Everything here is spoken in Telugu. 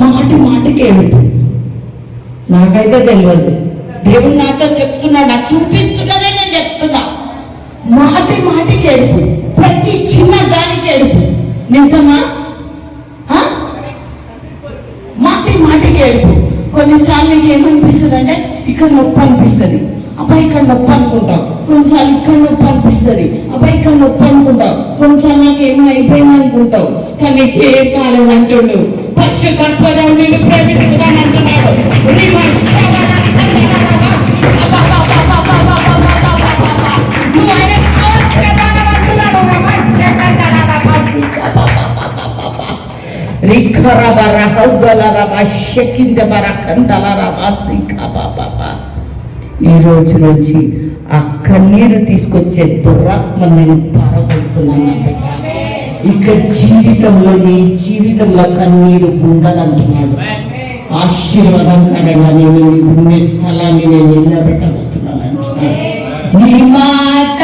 మాటి మాటికి ఏడుపు. నాకైతే తెలియదు, దేవుడు నాతో చెప్తున్నాడు, నాకు చూపిస్తున్నదే నేను చెప్తున్నా. మాటి మాటికి ఏడుపు, ప్రతి చిన్న దానికి ఏడుపు. నిజమా? మాటి మాటికి ఏడుపు. కొన్నిసార్లు నీకు ఏమనిపిస్తుంది అంటే ఇక్కడ నొప్పి అనిపిస్తుంది, అబ్బాయి ఇక్కడ నొప్పి అనుకుంటావు. కొన్నిసార్లు ఇక్కడ నొప్పి అనిపిస్తుంది, అబ్బాయి ఇక్కడ నొప్పి అనుకుంటావు. కొన్నిసార్లు నాకు ఏమో అయిపోయింది అనుకుంటావు, కానీ నీకు ఏం కాలేదంటుండు. పరిశుద్ధాత్మ నిన్ను ప్రేమిస్తున్నాను అంటున్నాడు. ఈ రోజు నుంచి ఆ కన్నీరు తీసుకొచ్చే దురాత్మ నేను పారబోతున్నాను. ఇక జీవితంలో నీ జీవితంలో కన్నీరు ఉండదంటున్నాడు. ఆశీర్వాదకరంగా నేను నీ స్థలాన్ని నేను నిలబెట్టబోతున్నాను అంటున్నాడు. నీ మాట